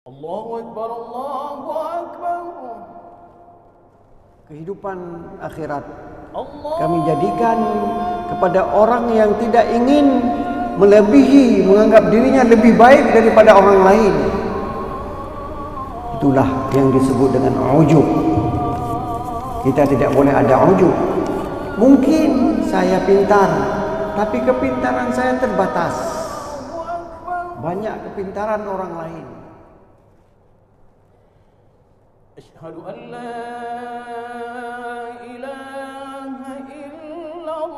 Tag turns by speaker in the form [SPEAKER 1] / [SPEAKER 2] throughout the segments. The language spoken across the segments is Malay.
[SPEAKER 1] Allahu Akbar, Allahu Akbar.
[SPEAKER 2] Kehidupan akhirat kami jadikan kepada orang yang tidak ingin melebihi, menganggap dirinya lebih baik daripada orang lain. Itulah yang disebut dengan ujub. Kita tidak boleh ada ujub. Mungkin saya pintar, tapi kepintaran saya terbatas. Banyak kepintaran orang lain.
[SPEAKER 1] Asyhadu an la ilaha illallah.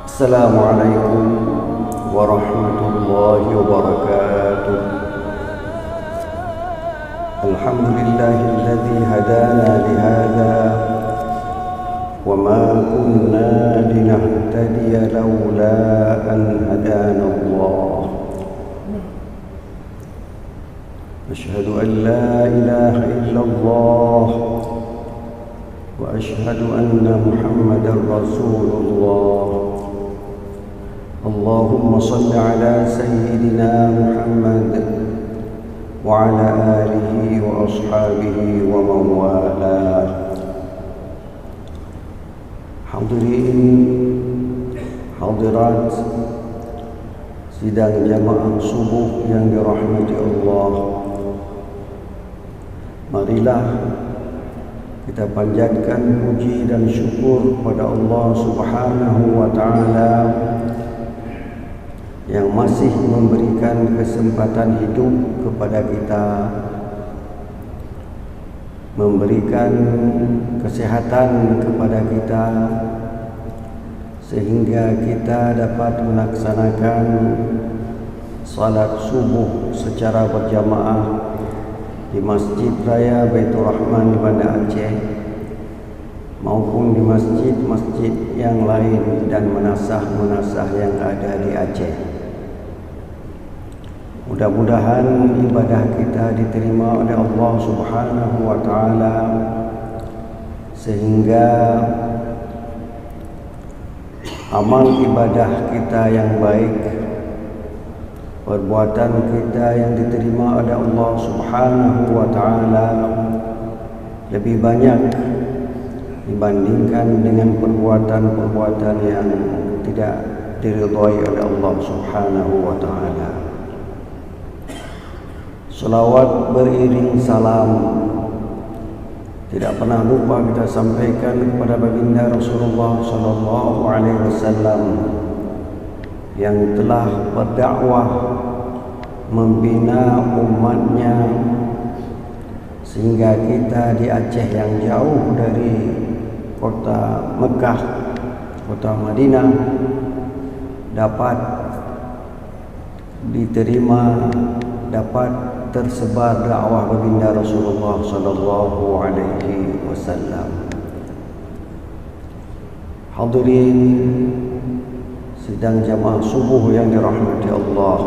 [SPEAKER 2] Assalamualaikum warahmatullahi wabarakatuh. Alhamdulillahilladzi hadana lihada وما كنا لنهتدي لولا أن هدانا الله أشهد أن لا إله إلا الله وأشهد أن محمدا رسول الله اللهم صل على سيدنا محمد وعلى آله وأصحابه ومن والاه. Hadirin hadirat sidang jamaah subuh yang dirahmati Allah, marilah kita panjatkan puji dan syukur kepada Allah Subhanahu wa taala yang masih memberikan kesempatan hidup kepada kita, memberikan kesehatan kepada kita sehingga kita dapat melaksanakan salat subuh secara berjamaah di Masjid Raya Baitur Rahman di Banda Aceh maupun di masjid-masjid yang lain dan menasah-menasah yang ada di Aceh. Mudah-mudahan ibadah kita diterima oleh Allah Subhanahu wa taala sehingga amal ibadah kita yang baik, perbuatan kita yang diterima oleh Allah Subhanahu wa taala lebih banyak dibandingkan dengan perbuatan-perbuatan yang tidak diridhai oleh Allah Subhanahu wa taala. Salawat beriring salam tidak pernah lupa kita sampaikan kepada baginda Rasulullah sallallahu alaihi wasallam yang telah berdakwah membina umatnya sehingga kita di Aceh yang jauh dari kota Mekah, kota Madinah dapat diterima, dapat tersebar dakwah baginda Rasulullah sallallahu alaihi wasallam. Hadirin sidang jamaah subuh yang dirahmati Allah,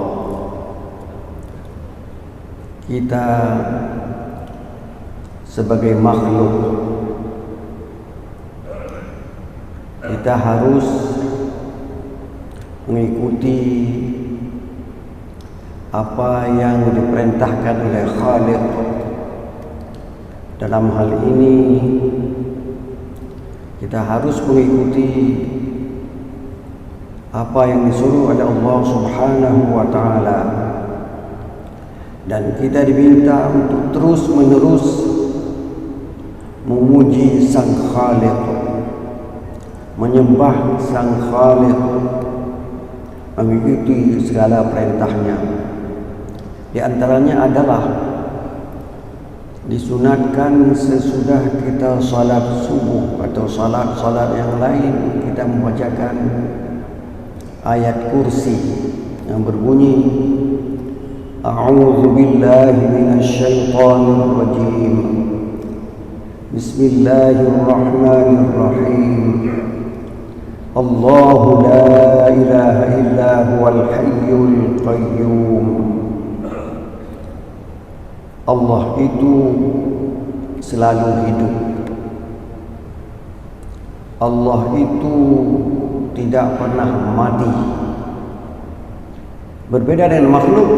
[SPEAKER 2] kita sebagai makhluk kita harus mengikuti apa yang diperintahkan oleh Khaliq. Dalam hal ini kita harus mengikuti apa yang disuruh oleh Allah Subhanahu wa taala dan kita diminta untuk terus menerus memuji Sang Khaliq, menyembah Sang Khaliq, mengikuti segala perintahnya. Di antaranya adalah disunatkan sesudah kita salat subuh atau salat-salat yang lain kita membacakan ayat kursi yang berbunyi A'udzu billahi minasyaitonir rajim. Bismillahirrahmanirrahim. Allahu la ilaha illa huwal hayyul qayyum. Allah itu selalu hidup. Allah itu tidak pernah mati. Berbeda dengan makhluk.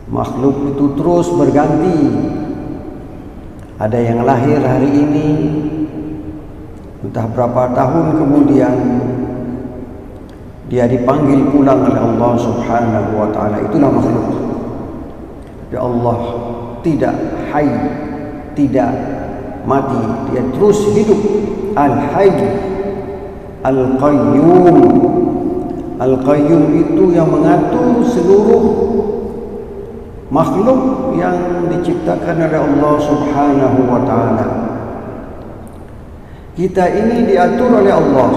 [SPEAKER 2] Makhluk itu terus berganti. Ada yang lahir hari ini, entah berapa tahun kemudian dia dipanggil pulang oleh Allah Subhanahu wa taala. Itulah makhluk. Ya Allah tidak hayy, tidak mati, dia terus hidup. Al-hayy, al-qayyum. Al-qayyum itu yang mengatur seluruh makhluk yang diciptakan oleh Allah Subhanahu wa taala. Kita ini diatur oleh Allah.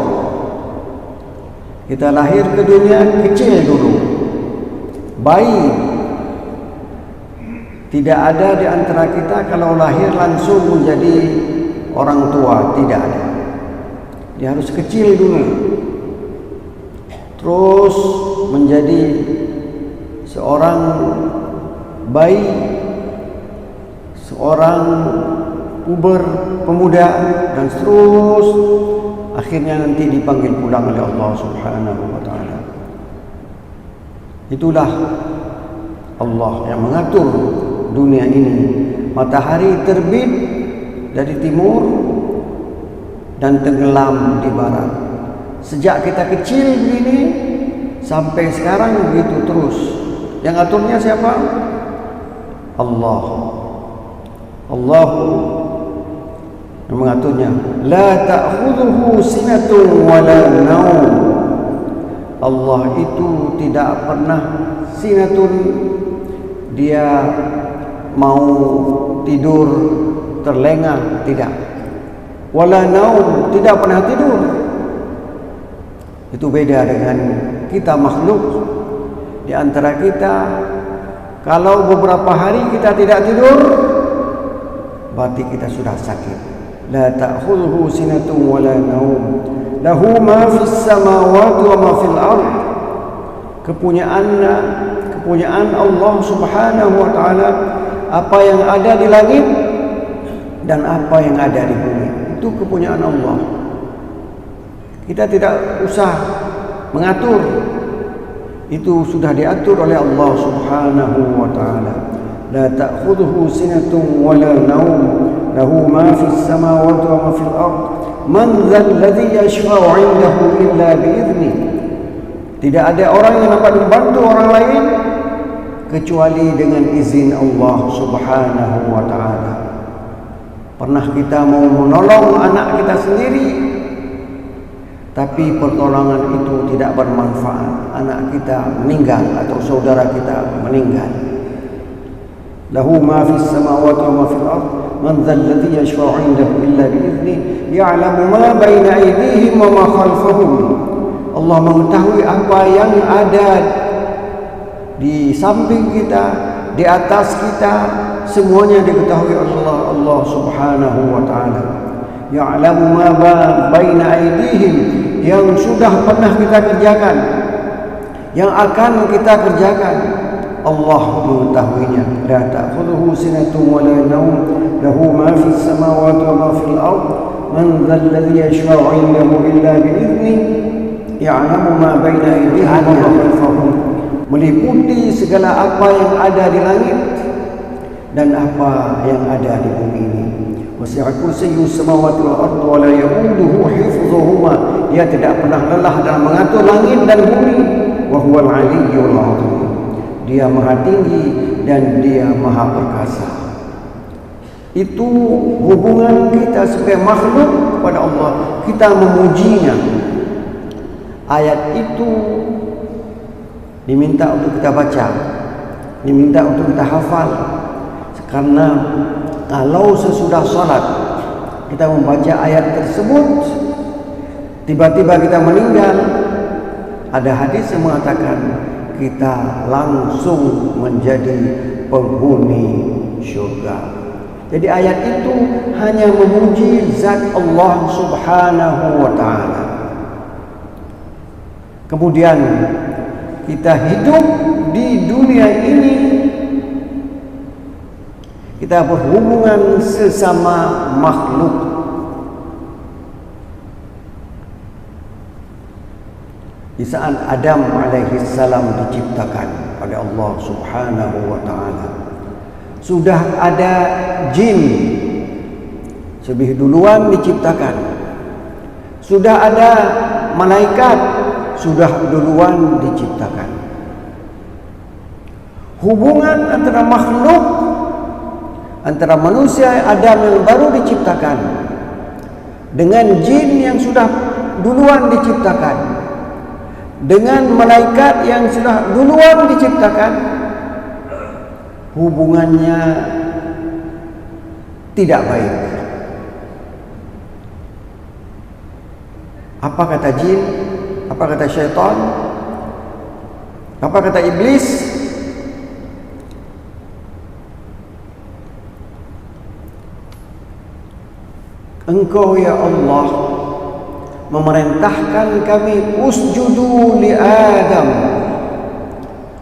[SPEAKER 2] Kita lahir ke dunia kecil dulu, bayi. Tidak ada di antara kita kalau lahir langsung menjadi orang tua, tidak ada. Dia harus kecil dulu, terus menjadi seorang bayi, seorang puber, pemuda, dan terus akhirnya nanti dipanggil pulang oleh Allah Subhanahu wa taala. Itulah Allah yang mengatur dunia ini. Matahari terbit dari timur dan tenggelam di barat. Sejak kita kecil begini sampai sekarang begitu terus. Yang aturnya siapa? Allah. Allah yang mengaturnya. La ta'khudhuhu sinatun wa la naum. Allah itu tidak pernah sinatun, dia mau tidur terlengah, tidak. Wala naum, tidak pernah tidur. Itu beda dengan kita makhluk. Di antara kita, kalau beberapa hari kita tidak tidur, berarti kita sudah sakit. La ta'khudhuhu sinatun wa la naum. Lahu ma fis samawati wa ma fil ard. Kepunyaan Allah Subhanahu wa taala, apa yang ada di langit dan apa yang ada di bumi, itu kepunyaan Allah. Kita tidak usah mengatur. Itu sudah diatur oleh Allah Subhanahu wa taala. La ta'khudhuhu sinatun wa la naum. Lahu ma fis samawati wa ma fil ard. Man dzal ladzi yashfa'u 'indahu illa bi idzni. Tidak ada orang yang dapat membantu orang lain kecuali dengan izin Allah Subhanahu wa taala. Pernah kita mau menolong anak kita sendiri, tapi pertolongan itu tidak bermanfaat. Anak kita meninggal atau saudara kita meninggal. Lahu ma fis samawati wa ma fil ard. Man dzal ladzi yashfa'u 'indahu illa bi idzni. Ya'lamu ma baina aydihim wa ma khalfahum. Allah mengetahui apa yang ada di samping kita, di atas kita, semuanya diketahui Allah. Allah Subhanahu wa taala. Ya'lamu ma baina aydihim, yang sudah pernah kita kerjakan, yang akan kita kerjakan, Allah mengetahuinya. La ta'khudhuhu sinatun wa la naum. Lahu ma fis samawati wa ma fil ard. Man dzal ladzi yashfa'u 'indahu illa bi idzni. Ya'lamu ma baina aydihim wa ma khalfahum. Meliputi segala apa yang ada di langit dan apa yang ada di bumi ini. Wasi'a kursiyyus samawati wal ardi wa la ya'uduhu hifdhuhuma. Dia tidak pernah lelah dalam mengatur langit dan bumi. Wa huwal 'aliyyul 'azim. Dia maha tinggi dan dia maha perkasa. Itu hubungan kita sebagai makhluk kepada Allah. Kita memujinya. Ayat itu diminta untuk kita baca, diminta untuk kita hafal. Karena kalau sesudah salat kita membaca ayat tersebut, tiba-tiba kita meninggal, ada hadis yang mengatakan kita langsung menjadi penghuni syurga. Jadi ayat itu hanya memuji zat Allah Subhanahu wa taala. Kemudian kita hidup di dunia ini, kita berhubungan sesama makhluk. di saat Adam alaihi salam diciptakan oleh Allah Subhanahu wa taala. Sudah ada jin lebih duluan diciptakan. Sudah ada malaikat sudah duluan diciptakan. Hubungan antara makhluk, antara manusia Adam yang baru diciptakan dengan jin yang sudah duluan diciptakan, dengan malaikat yang sudah duluan diciptakan, hubungannya tidak baik. Apa kata jin? Apa kata syaitan? Apa kata iblis? Engkau ya Allah memerintahkan kami usjudu li Adam.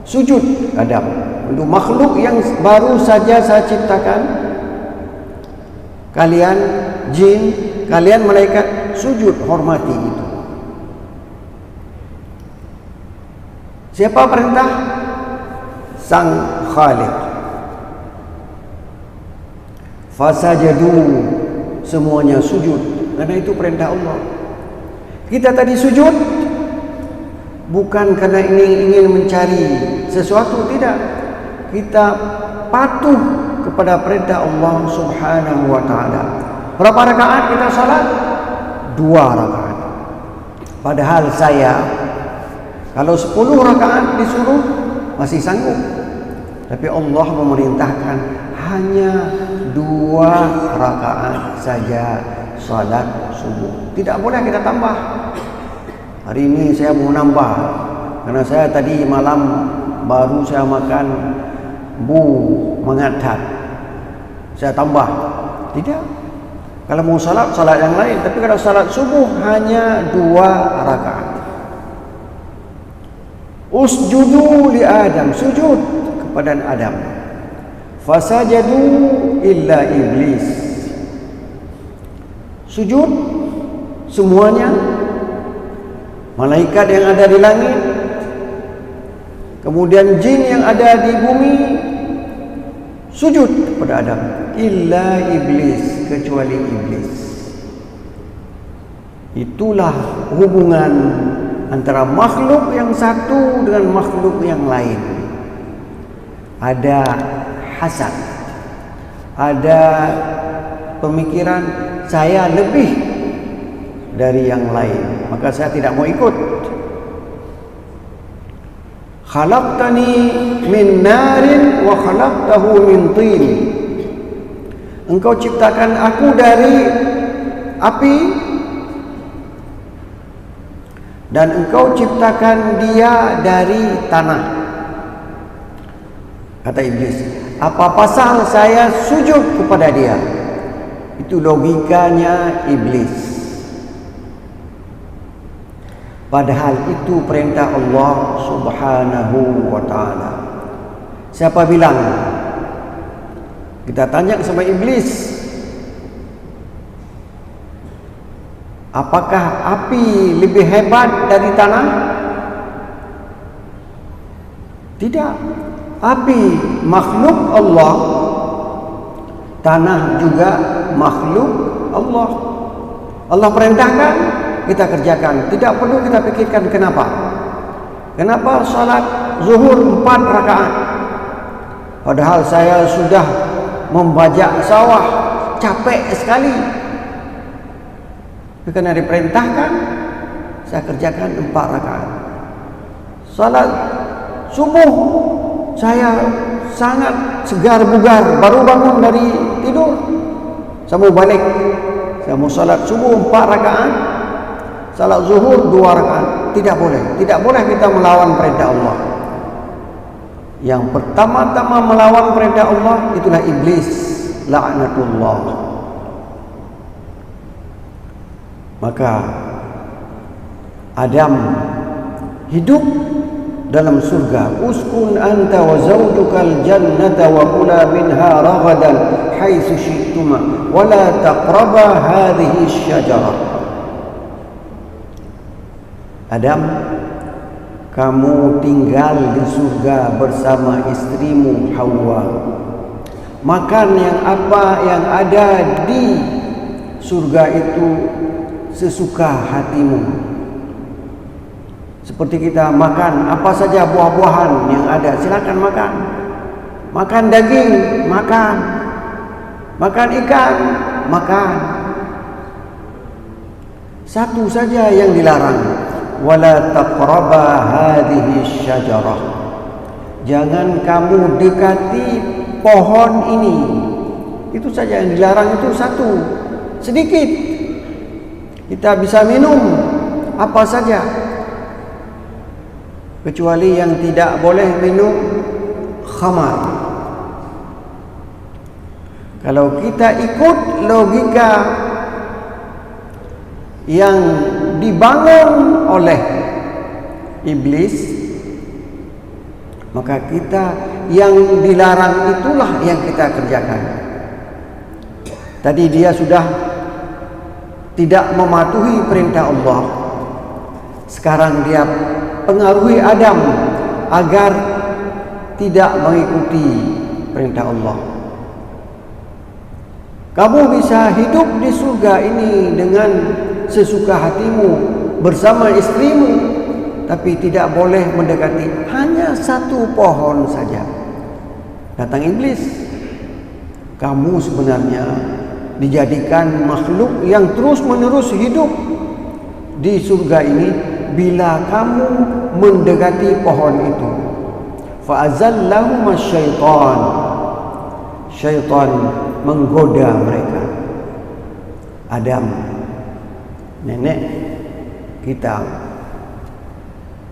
[SPEAKER 2] Sujud Adam, untuk makhluk yang baru saja saya ciptakan. Kalian jin, kalian malaikat, sujud, hormati itu. Siapa perintah? Sang Khaliq. Fasajadu, semuanya sujud, karena itu perintah Allah. Kita tadi sujud bukan karena ingin mencari sesuatu, tidak. Kita patuh kepada perintah Allah Subhanahu wa taala. Berapa rakaat kita salat? 2 rakaat. Padahal saya kalau 10 rakaat disuruh masih sanggup. Tapi Allah memerintahkan hanya 2 rakaat saja salat subuh. Tidak boleh kita tambah. Hari ini saya mau nambah karena saya tadi malam baru saya makan bu mengatat. Saya tambah. Tidak. Kalau mau salat, salat yang lain. Tapi kalau salat subuh hanya 2 rakaat. Usjudu li Adam, sujud kepada Adam. Fasajadu illa iblis. Sujud semuanya, malaikat yang ada di langit, kemudian jin yang ada di bumi, sujud kepada Adam. Illa iblis, kecuali iblis. Itulah hubungan antara makhluk yang satu dengan makhluk yang lain. Ada hasad, ada pemikiran saya lebih dari yang lain, maka saya tidak mau ikut. Khalaqtani min narin wa khalaqtahu min tin. Engkau ciptakan aku dari api dan engkau ciptakan dia dari tanah. Kata iblis, apa pasal saya sujud kepada dia? Itu logikanya iblis. Padahal itu perintah Allah Subhanahu wa taala. Siapa bilang? Kita tanya sama iblis, apakah api lebih hebat dari tanah? Tidak. Api makhluk Allah, tanah juga makhluk Allah. Allah perintahkan, kita kerjakan. Tidak perlu kita pikirkan kenapa. Kenapa salat zuhur 4 rakaat? Padahal saya sudah membajak sawah, capek sekali. Karena diperintahkan, saya kerjakan 4 rakaat. Salat subuh, saya sangat segar bugar, baru bangun dari tidur. Saya mau balik, saya mau salat subuh 4 rakaat, salat zuhur 2 rakaat. Tidak boleh. Tidak boleh kita melawan perintah Allah. Yang pertama-tama melawan perintah Allah itulah iblis, laknatullah. Maka Adam hidup dalam surga. Uskun anta wa zawjukal jannata wa kula minha ragadan haitsu syi'tuma wa la taqraba hadhihi syajarah. Adam, kamu tinggal di surga bersama istrimu Hawa. Makan apa yang ada di surga itu sesuka hatimu. Seperti kita makan apa saja buah-buahan yang ada, silakan makan. Makan daging, makan. Makan ikan, makan. Satu saja yang dilarang, wala taqraba hadhihi syajarah. Jangan kamu dekati pohon ini. Itu saja yang dilarang, itu satu. Sedikit. Kita bisa minum apa saja, kecuali yang tidak boleh minum khamar. Kalau kita ikut logika yang dibangun oleh iblis, maka kita yang dilarang itulah yang kita kerjakan. Tadi dia sudah tidak mematuhi perintah Allah. Sekarang dia pengaruhi Adam agar tidak mengikuti perintah Allah. Kamu bisa hidup di surga ini dengan sesuka hatimu bersama istrimu, tapi tidak boleh mendekati hanya satu pohon saja. Datang iblis. Kamu sebenarnya dijadikan makhluk yang terus-menerus hidup di surga ini bila kamu mendekati pohon itu. Fa'azallahuma syaitan. Syaitan menggoda mereka. Adam, nenek kita,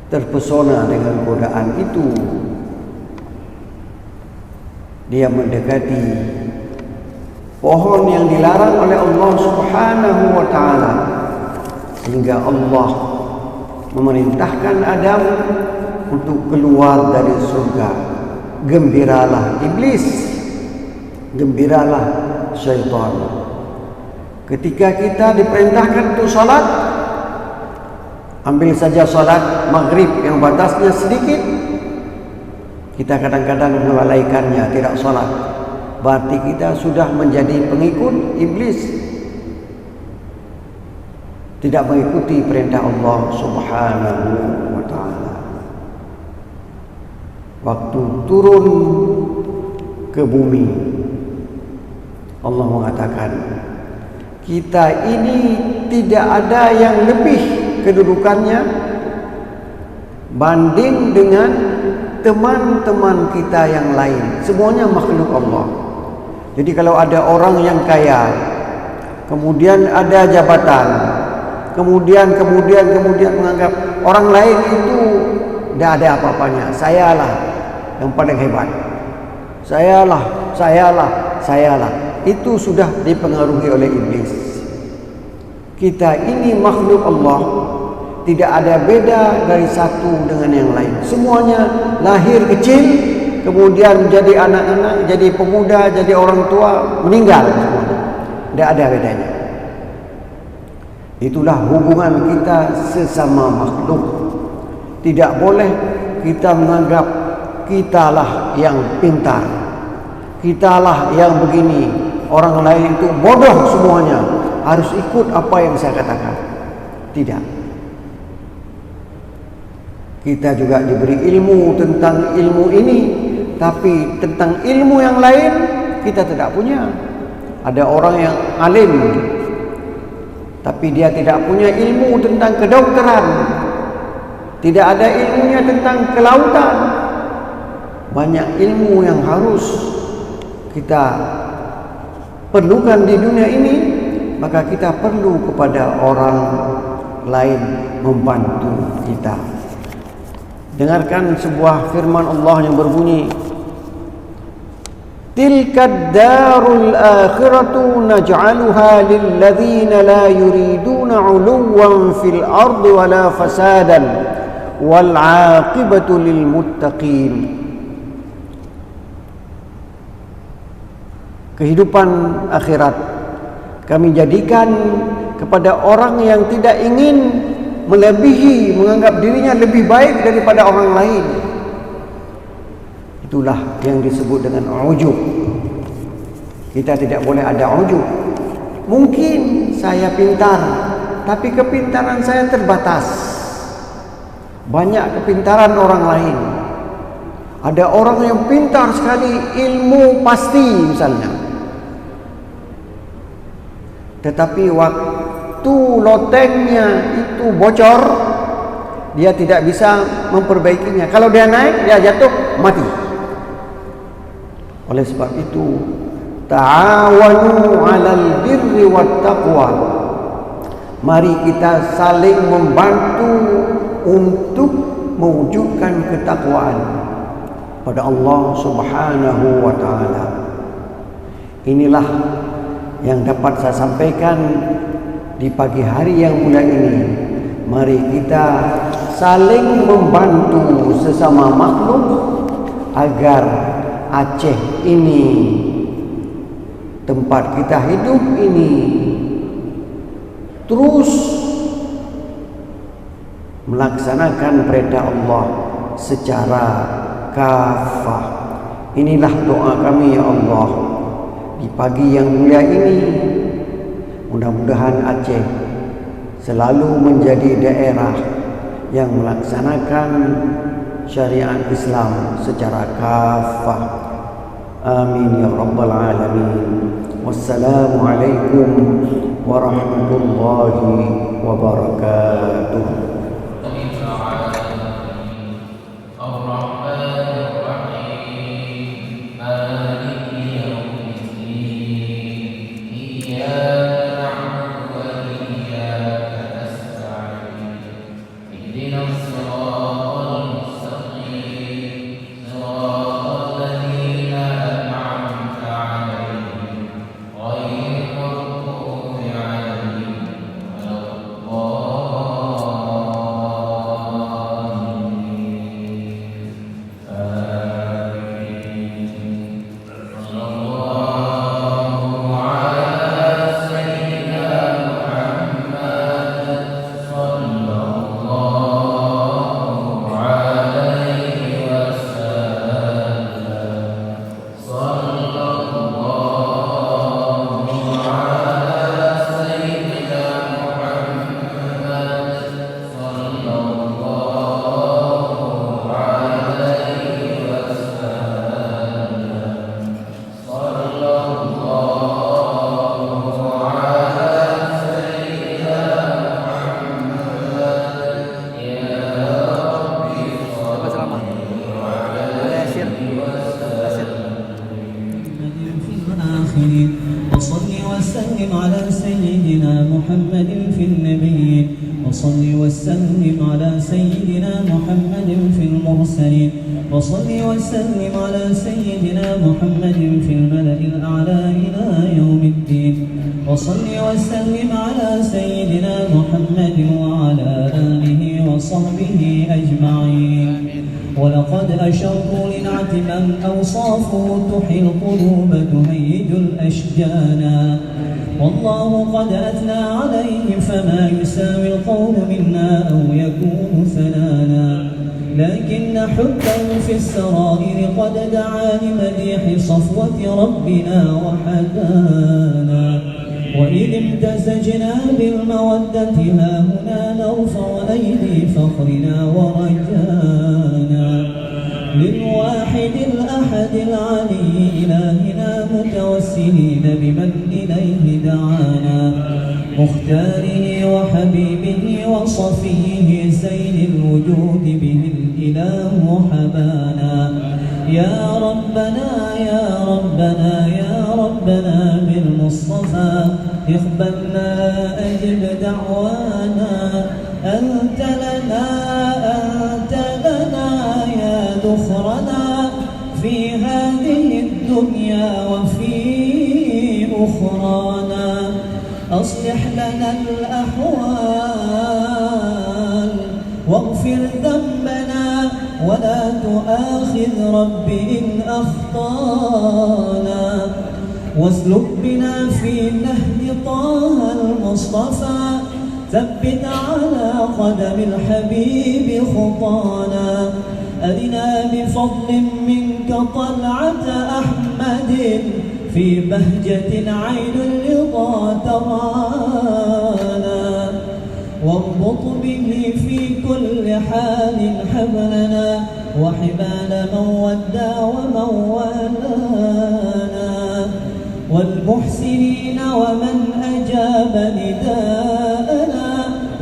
[SPEAKER 2] terpesona dengan godaan itu. Dia mendekati pohon yang dilarang oleh Allah Subhanahu wa taala, sehingga Allah memerintahkan Adam untuk keluar dari surga. Gembiralah iblis, gembiralah syaitan. Ketika kita diperintahkan untuk salat, ambil saja salat maghrib yang batasnya sedikit, kita kadang-kadang melalaikannya, tidak salat. Berarti kita sudah menjadi pengikut iblis, tidak mengikuti perintah Allah Subhanahu wa taala. Waktu turun ke bumi, Allah mengatakan, kita ini tidak ada yang lebih kedudukannya banding dengan teman-teman kita yang lain. Semuanya makhluk Allah. Jadi kalau ada orang yang kaya, kemudian ada jabatan, kemudian menganggap orang lain itu tidak ada apa-apanya, sayalah yang paling hebat, sayalah. Itu sudah dipengaruhi oleh iblis. Kita ini makhluk Allah, tidak ada beda dari satu dengan yang lain. Semuanya lahir kecil, kemudian jadi anak-anak, jadi pemuda, jadi orang tua, meninggal semuanya. Tidak ada bedanya. Itulah hubungan kita sesama makhluk. Tidak boleh kita menganggap kitalah yang pintar, kitalah yang begini, orang lain itu bodoh semuanya, harus ikut apa yang saya katakan. Tidak. Kita juga diberi ilmu tentang ilmu ini, tapi tentang ilmu yang lain kita tidak punya. Ada orang yang alim, tapi dia tidak punya ilmu tentang kedokteran, tidak ada ilmunya tentang kelautan. Banyak ilmu yang harus kita perlukan di dunia ini, maka kita perlu kepada orang lain membantu kita. Dengarkan sebuah firman Allah yang berbunyi, tilkad darul akhiratu naj'aluha lilladzina la yuriduna 'uluwan fil ardi wala fasadan wal 'aqibatu lil muttaqin. Kehidupan akhirat kami jadikan kepada orang yang tidak ingin melebihi, menganggap dirinya lebih baik daripada orang lain. Itulah yang disebut dengan ujub. Kita tidak boleh ada ujub. Mungkin saya pintar, tapi kepintaran saya terbatas. Banyak kepintaran orang lain. Ada orang yang pintar sekali, ilmu pasti misalnya, tetapi waktu lotengnya itu bocor, dia tidak bisa memperbaikinya. Kalau dia naik, dia jatuh, mati. Oleh sebab itu, ta'awanu 'alal birri wat taqwa. Mari kita saling membantu untuk mewujudkan ketakwaan pada Allah Subhanahu wa taala. Inilah yang dapat saya sampaikan di pagi hari yang mulia ini. Mari kita saling membantu sesama makhluk agar Aceh ini, tempat kita hidup ini, terus melaksanakan perintah Allah secara kafah. Inilah doa kami ya Allah di pagi yang mulia ini. Mudah-mudahan Aceh selalu menjadi daerah yang melaksanakan syariat Islam secara kafah. Amin ya rabbal alamin. Wassalamualaikum warahmatullahi wabarakatuh.
[SPEAKER 3] وصل وسلم على سيدنا محمد في النبيين وصل وسلم على سيدنا محمد في المرسلين وصل وسلم على سيدنا محمد في الملأ الأعلى إلى يوم الدين وصل وسلم على سيدنا محمد وعلى آله وصحبه أجمعين. ولقد أشروا لنعت من أوصافه تحيي القلوب تهيج الأشجانا والله قد أثنى عليه فما يساوي القول منا أو يكون ثنانا لكن حبه في السرائر قد دعا لمديح صفوة ربنا وحدانا وإذ امتزجنا بالمودة ها هنا نرفع أيدي فخرنا ورجانا للواحد الأحد العلي إلهنا متوسلين بمن إليه دعانا مختاره وحبيبه وصفيه زين الوجود به الإله حبانا يا ربنا يا ربنا يا ربنا بالمصطفى اقبلنا أجب دعوانا أنت لنا يا ذخرنا في هذه الدنيا وفي أخرانا أصلح لنا الأحوال واغفر ذنبنا ولا تؤاخذ رب إن أخطانا واسلك بنا في نهج طه المصطفى ثبت على قدم الحبيب خطانا أرنا بفضل منك طلعة أحمد في بهجة عين الرضا ترانا واربط به في كل حال حبلنا وحبال من ودى ومن والانا والمحسنين ومن أجاب نداءنا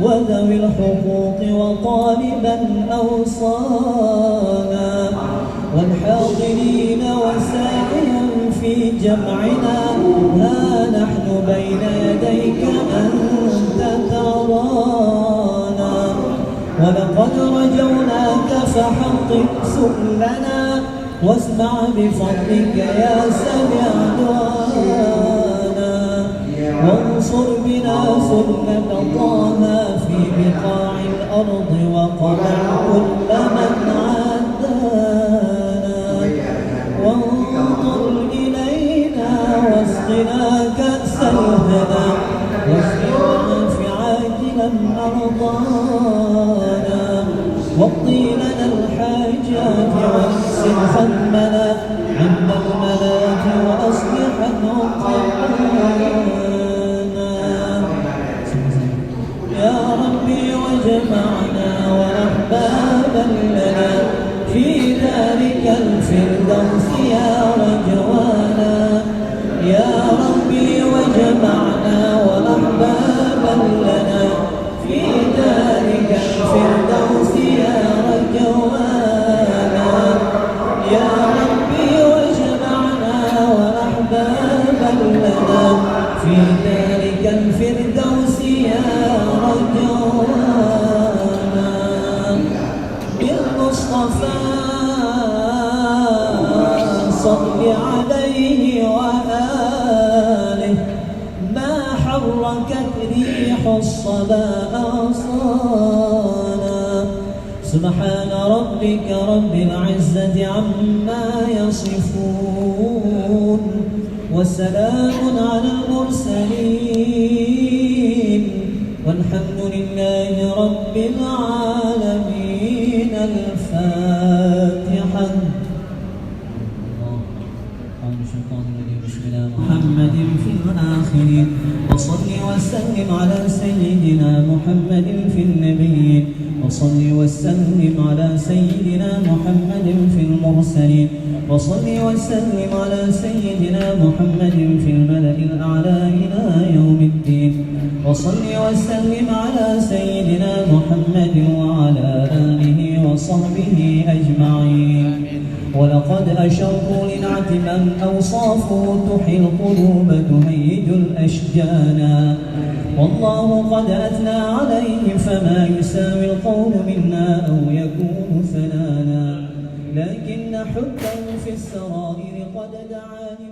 [SPEAKER 3] وذوي الحقوق وطالبا أوصانا والحاضرين وساعيا في جمعنا ها نحن بين يديك أنت ترانا ولقد رجوناك فحقق سؤلنا واسمع بفضلك يا سميع دعانا وانصر بنا سنة طه في بقاع الأرض وقمع كل من عدانا وانظر إلينا واسقنا كأس الهدى واسقنا في عاجلا أرضانا واقضي لنا الحاجات واكسر همنا عند الملاك وأصلح عقبانا يا ربي وجمعنا وأحبابا لنا في ذلك الفردوس يا رجوانا يا ربي وجمعنا وأحبابا لنا في ذلك الفردوس يا رجوانا يا ربي وجمعنا وأحبابا لنا في ذلك الفردوس يا رجوانا بالمصطفى صل عليه وآله ما حركت ريح الصبا أغصانا سبحان ربك رب العزة عما يصفون وسلام على المرسلين والحمد لله رب العالمين الفاتحة محمد في الآخرين وصل وسلم على سيدنا محمد في النبيين وصل وسلم على سيدنا محمد في المرسلين وصل وسلم على سيدنا محمد في الملأ الأعلى إلى يوم الدين وصل وسلم على سيدنا محمد وعلى آله وصحبه أجمعين ولقد أشروا لنعت من أوصافه تحيي القلوب تهيج الأشجانا والله قد أثنى عليه فما يساوي القول منا أو يكون ثنانا لكن حبه في السرائر قد دعاني